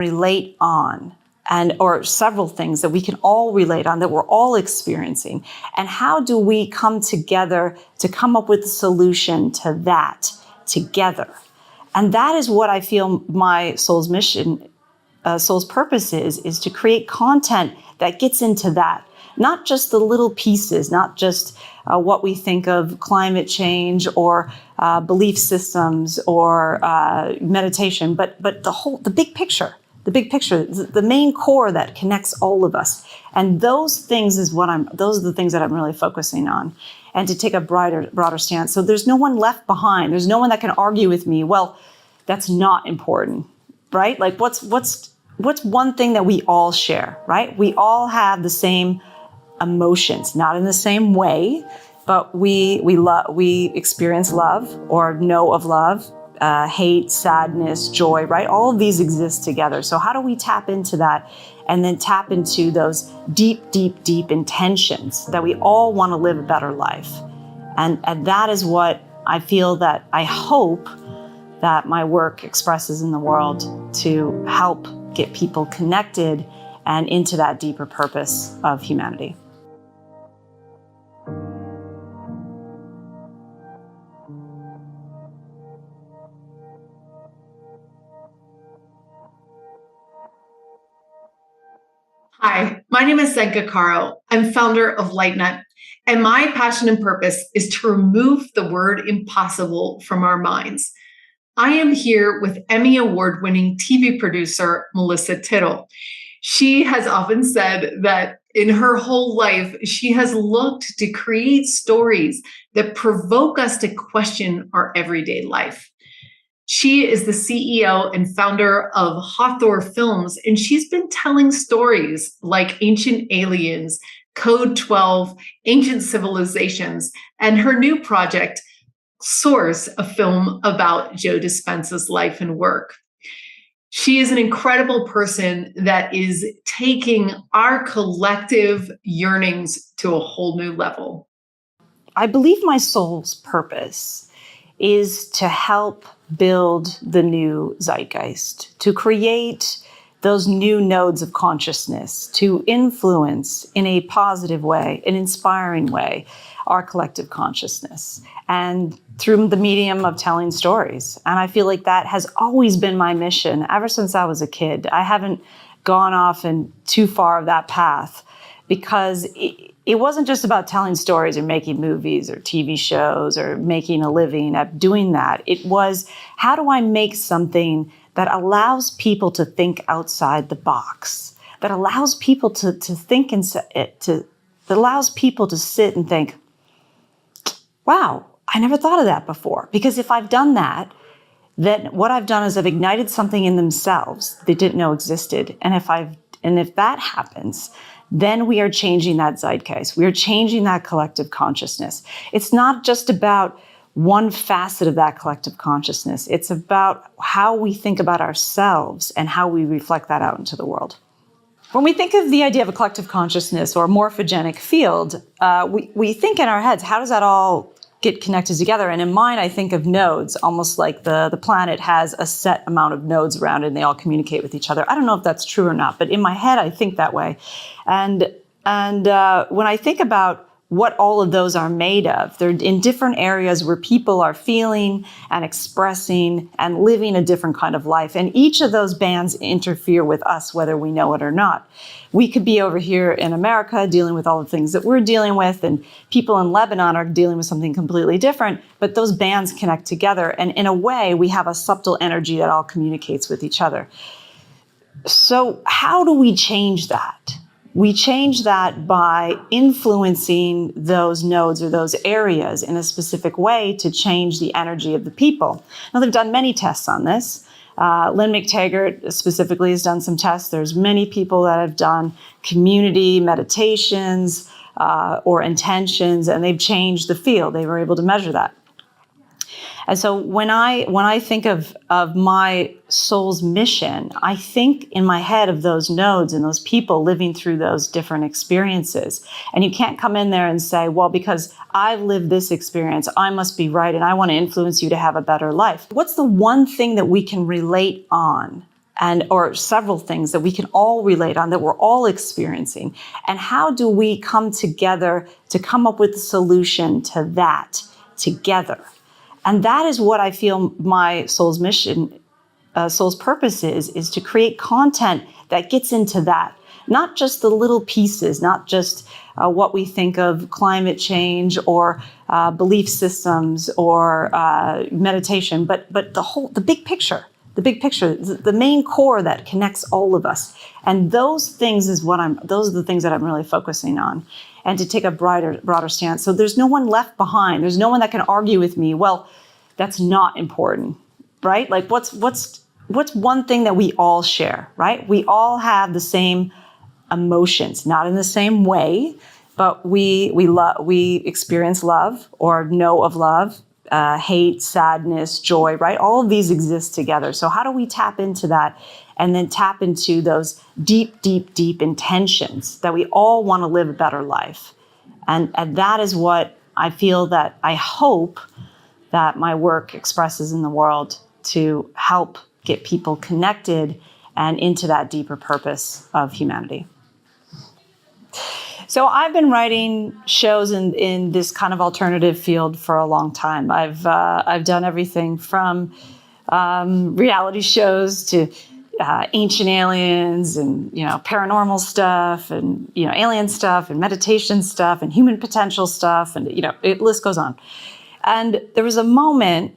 relate on, and or several things that we can all relate on, that we're all experiencing. And how do we come together to come up with a solution to that together? And that is what I feel my soul's mission, soul's purpose is to create content that gets into that. Not just the little pieces, not just what we think of climate change or belief systems or meditation, but the big picture. The big picture, the main core that connects all of us. And those things those are the things that I'm really focusing on, and to take a broader stance. So there's no one left behind. There's no one that can argue with me, well, that's not important, right? Like what's one thing that we all share, right? We all have the same emotions, not in the same way, but we experience love or know of love. Hate, sadness, joy, right? All of these exist together. So how do we tap into that and then tap into those deep, deep, deep intentions that we all want to live a better life? And that is what I feel that I hope that my work expresses in the world, to help get people connected and into that deeper purpose of humanity. Hi, my name is Zenka Caro. I'm founder of LightNut, and my passion and purpose is to remove the word impossible from our minds. I am here with Emmy Award-winning TV producer, Melissa Tittl. She has often said that in her whole life, she has looked to create stories that provoke us to question our everyday life. She is the CEO and founder of Hathor Films, and she's been telling stories like Ancient Aliens, Code 12, Ancient Civilizations, and her new project, Source, a film about Joe Dispenza's life and work. She is an incredible person that is taking our collective yearnings to a whole new level. I believe my soul's purpose is to help build the new zeitgeist, to create those new nodes of consciousness, to influence in a positive way, an inspiring way, our collective consciousness, and through the medium of telling stories. And I feel like that has always been my mission ever since I was a kid. I haven't gone off and too far of that path, because it wasn't just about telling stories or making movies or TV shows or making a living at doing that. It was, how do I make something that allows people to think outside the box, that allows people to think and that allows people to sit and think, wow, I never thought of that before. Because if I've done that, then what I've done is I've ignited something in themselves they didn't know existed. And if that happens, then we are changing that zeitgeist. We are changing that collective consciousness. It's not just about one facet of that collective consciousness. It's about how we think about ourselves and how we reflect that out into the world. When we think of the idea of a collective consciousness or a morphogenic field, we think in our heads, how does that all get connected together? And in mine, I think of nodes, almost like the planet has a set amount of nodes around it and they all communicate with each other. I don't know if that's true or not, but in my head, I think that way. And when I think about what all of those are made of, they're in different areas where people are feeling and expressing and living a different kind of life. And each of those bands interfere with us, whether we know it or not. We could be over here in America dealing with all the things that we're dealing with, and people in Lebanon are dealing with something completely different, but those bands connect together. And in a way, we have a subtle energy that all communicates with each other. So how do we change that? We change that by influencing those nodes or those areas in a specific way to change the energy of the people. Now, they've done many tests on this. Lynn McTaggart specifically has done some tests. There's many people that have done community meditations or intentions, and they've changed the field. They were able to measure that. And so when I think of my soul's mission, I think in my head of those nodes and those people living through those different experiences. And you can't come in there and say, well, because I've lived this experience, I must be right and I want to influence you to have a better life. What's the one thing that we can relate on and or several things that we can all relate on, that we're all experiencing. And how do we come together to come up with a solution to that together? And that is what I feel my soul's mission, soul's purpose is to create content that gets into that. Not just the little pieces, not just what we think of climate change or belief systems or meditation, but the big picture. The big picture, the main core that connects all of us. And those things those are the things that I'm really focusing on, and to take a broader stance. So there's no one left behind. There's no one that can argue with me, well, that's not important, right? Like what's one thing that we all share, right? We all have the same emotions, not in the same way, but we experience love or know of love. Hate, sadness, joy, right? All of these exist together. So how do we tap into that and then tap into those deep, deep, deep intentions that we all want to live a better life? And that is what I feel that I hope that my work expresses in the world, to help get people connected and into that deeper purpose of humanity. So I've been writing shows in this kind of alternative field for a long time. I've done everything from reality shows to ancient aliens and paranormal stuff and alien stuff and meditation stuff and human potential stuff, and the list goes on. And there was a moment,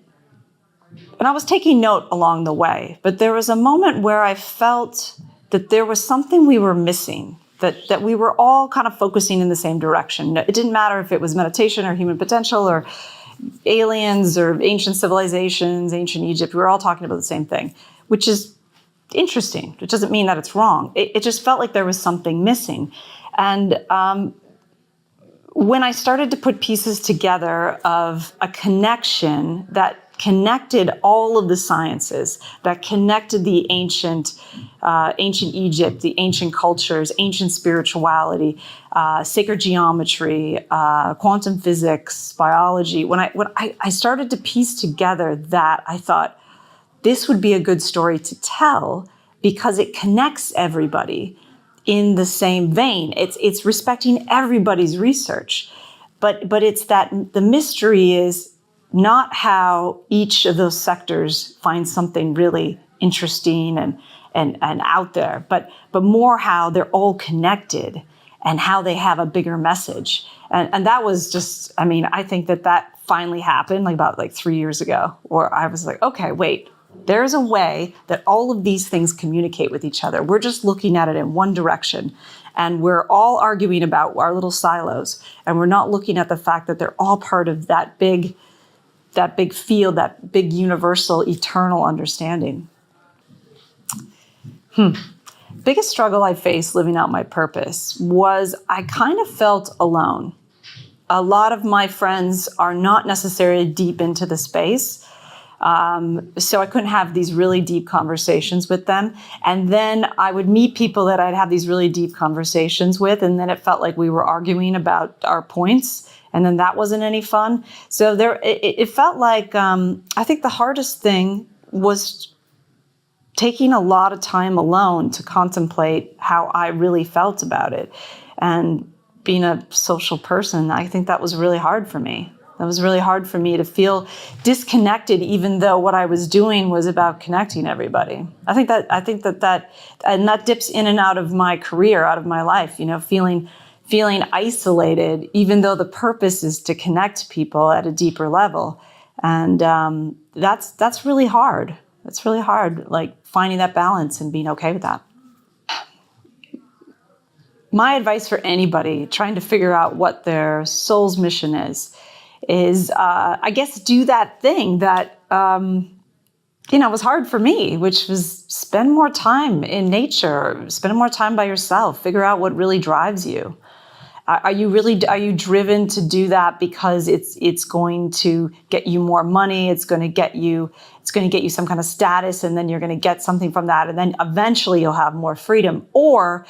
and I was taking note along the way, but there was a moment where I felt that there was something we were missing. That we were all kind of focusing in the same direction. It didn't matter if it was meditation or human potential or aliens or ancient civilizations, ancient Egypt. We were all talking about the same thing, which is interesting. It doesn't mean that it's wrong. It just felt like there was something missing. And when I started to put pieces together of a connection that connected all of the sciences, that connected the ancient Egypt, the ancient cultures, ancient spirituality, sacred geometry, quantum physics, biology. When I started to piece together that, I thought this would be a good story to tell because it connects everybody in the same vein. It's respecting everybody's research, but it's that the mystery is not how each of those sectors finds something really interesting and out there, but more how they're all connected and how they have a bigger message. And that was just, I think that finally happened about 3 years ago, where I was like, okay, wait, there's a way that all of these things communicate with each other. We're just looking at it in one direction, and we're all arguing about our little silos, and we're not looking at the fact that they're all part of that big field, that big universal eternal understanding. Biggest struggle I faced living out my purpose was I kind of felt alone. A lot of my friends are not necessarily deep into the space. So I couldn't have these really deep conversations with them. And then I would meet people that I'd have these really deep conversations with, and then it felt like we were arguing about our points, and then that wasn't any fun. So it felt like, I think the hardest thing was taking a lot of time alone to contemplate how I really felt about it. And being a social person, I think that was really hard for me. That was really hard for me to feel disconnected, even though what I was doing was about connecting everybody. I think that dips in and out of my career, out of my life, feeling isolated, even though the purpose is to connect people at a deeper level. And that's really hard. It's really hard, finding that balance and being okay with that. My advice for anybody trying to figure out what their soul's mission is, I guess, do that thing that, was hard for me, which was spend more time in nature, spend more time by yourself, figure out what really drives you. Are you driven to do that because it's going to get you more money, it's going to get you some kind of status, and then you're going to get something from that, and then eventually you'll have more freedom? Or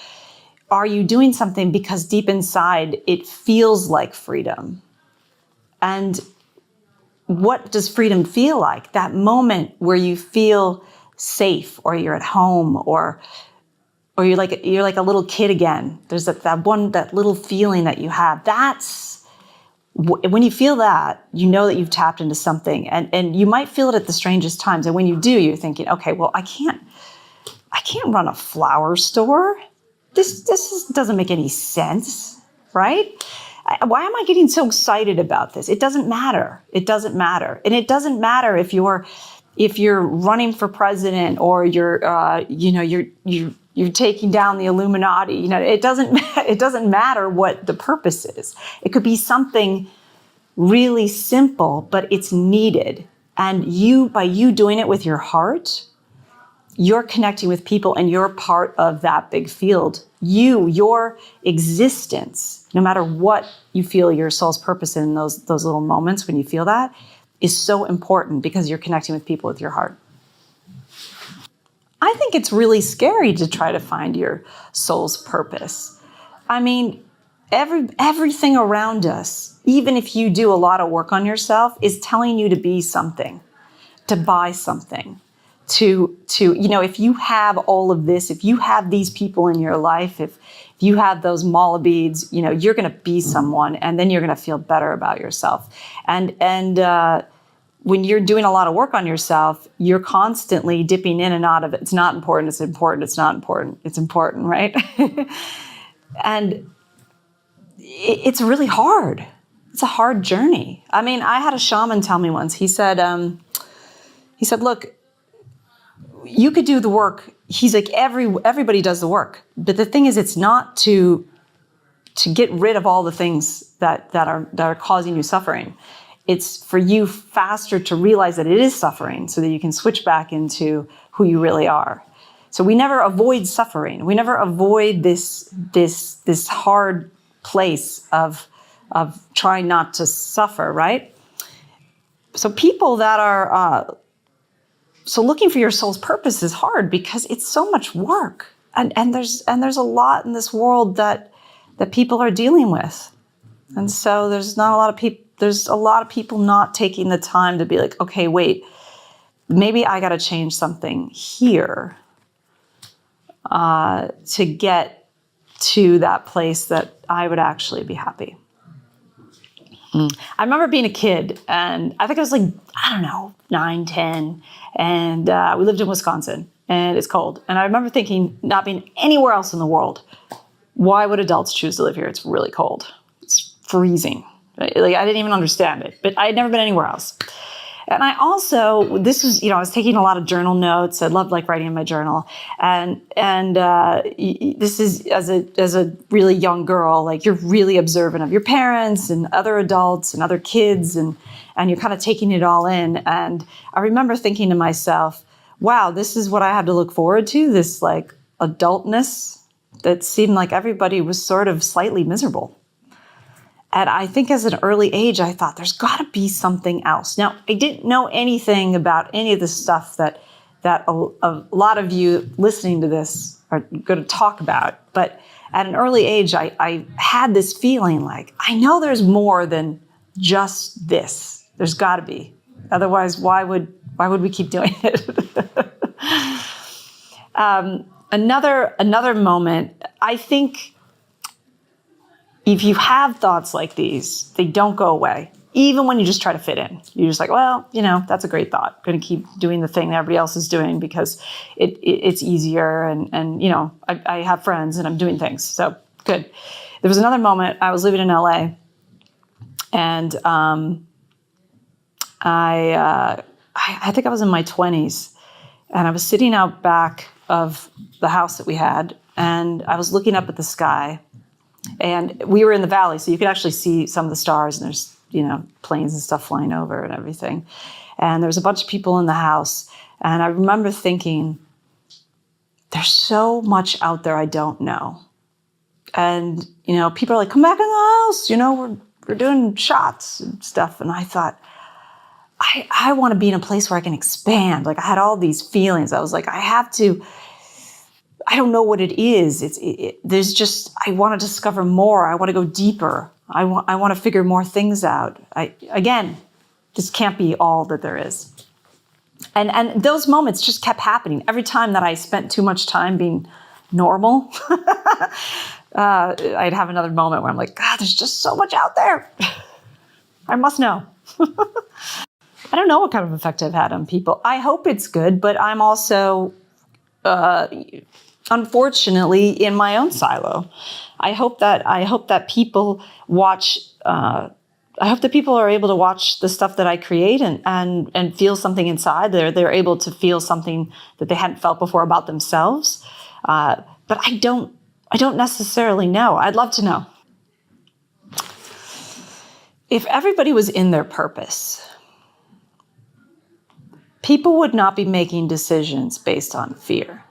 are you doing something because deep inside it feels like freedom? And what does freedom feel like? That moment where you feel safe, or you're at home, or you're like a little kid again. There's that little feeling that you have. When you feel that, you know that you've tapped into something, and you might feel it at the strangest times. And when you do, you're thinking, okay, well, I can't run a flower store. This doesn't make any sense, right? Why am I getting so excited about this? It doesn't matter. It doesn't matter. And it doesn't matter if you're running for president, or you're taking down the Illuminati. It doesn't matter what the purpose is. It could be something really simple, but it's needed. And by you doing it with your heart, you're connecting with people, and you're part of that big field. Your existence, no matter what you feel your soul's purpose in those little moments when you feel that, is so important, because you're connecting with people with your heart. I think it's really scary to try to find your soul's purpose. I mean, everything around us, even if you do a lot of work on yourself, is telling you to be something, to buy something, to if you have all of this, if you have these people in your life, if you have those mala beads, you're going to be someone, and then you're going to feel better about yourself. And when you're doing a lot of work on yourself, you're constantly dipping in and out of it. It's not important, it's important, it's not important, it's important, right? And it's really hard. It's a hard journey. I mean, I had a shaman tell me once, he said, look, you could do the work. He's like, everybody does the work. But the thing is, it's not to get rid of all the things that are causing you suffering. It's for you faster to realize that it is suffering, so that you can switch back into who you really are. So we never avoid suffering. We never avoid this hard place of trying not to suffer, right? So people that are so looking for your soul's purpose is hard, because it's so much work, and there's a lot in this world that people are dealing with, and so there's a lot of people not taking the time to be like, okay, wait, maybe I got to change something here to get to that place that I would actually be happy. I remember being a kid, and I think I was like, 9, 10, and we lived in Wisconsin, and it's cold. And I remember thinking, not being anywhere else in the world, why would adults choose to live here? It's really cold. It's freezing. Like, I didn't even understand it, but I had never been anywhere else. And I also, this was, I was taking a lot of journal notes. I loved writing in my journal. And this is as a really young girl, you're really observant of your parents and other adults and other kids, and you're kind of taking it all in. And I remember thinking to myself, wow, this is what I have to look forward to, this adultness that seemed like everybody was sort of slightly miserable. And I think as an early age, I thought there's got to be something else. Now, I didn't know anything about any of the stuff that a lot of you listening to this are going to talk about. But at an early age, I had this feeling I know there's more than just this. There's got to be. Otherwise, why would we keep doing it? Another moment, I think, if you have thoughts like these, they don't go away. Even when you just try to fit in. You're just well, that's a great thought. I'm going to keep doing the thing that everybody else is doing because it's easier. And I have friends and I'm doing things. So good. There was another moment. I was living in LA, and I think I was in my 20s, and I was sitting out back of the house that we had, and I was looking up at the sky. And we were in the valley, so you could actually see some of the stars, and there's, planes and stuff flying over and everything. And there's a bunch of people in the house. And I remember thinking, there's so much out there I don't know. And, people are come back in the house, we're doing shots and stuff. And I thought, I want to be in a place where I can expand. I had all these feelings. I was I don't know what it is. There's just, I want to discover more. I want to go deeper. I want to figure more things out. Again, this can't be all that there is. And those moments just kept happening. Every time that I spent too much time being normal, I'd have another moment where I'm like, God, there's just so much out there. I must know. I don't know what kind of effect I've had on people. I hope it's good, but I'm also, unfortunately, in my own silo. I hope that people watch. I hope that people are able to watch the stuff that I create and feel something inside. They're able to feel something that they hadn't felt before about themselves. But I don't necessarily know. I'd love to know. If everybody was in their purpose, people would not be making decisions based on fear.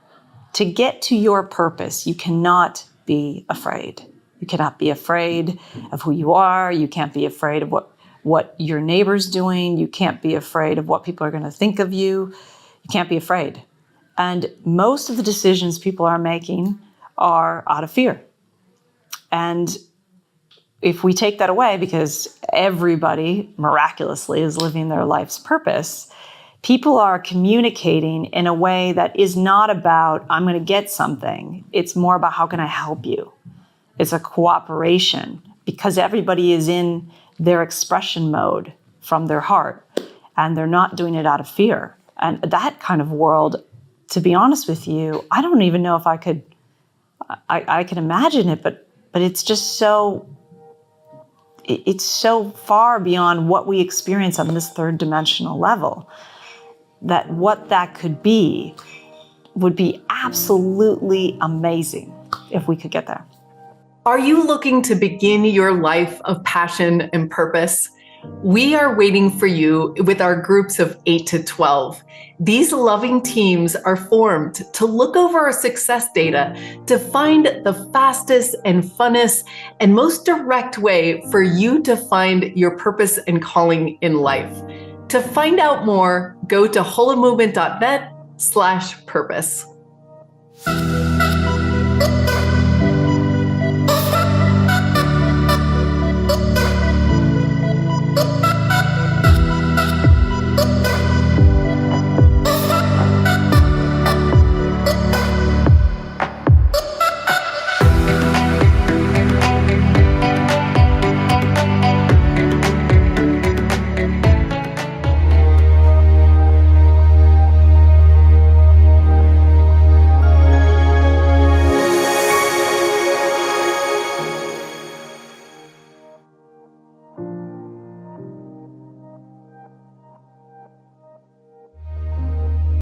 To get to your purpose, you cannot be afraid. You cannot be afraid of who you are. You can't be afraid of what your neighbor's doing. You can't be afraid of what people are going to think of you. You can't be afraid. And most of the decisions people are making are out of fear. And if we take that away, because everybody miraculously is living their life's purpose, people are communicating in a way that is not about, I'm going to get something. It's more about, how can I help you? It's a cooperation, because everybody is in their expression mode from their heart, and they're not doing it out of fear. And that kind of world, to be honest with you, I don't even know if I could imagine it, but it's just it's so far beyond what we experience on this third dimensional level, that what that could be would be absolutely amazing if we could get there. Are you looking to begin your life of passion and purpose? We are waiting for you with our groups of 8 to 12. These loving teams are formed to look over our success data to find the fastest and funnest and most direct way for you to find your purpose and calling in life. To find out more, go to holomovement.net/purpose.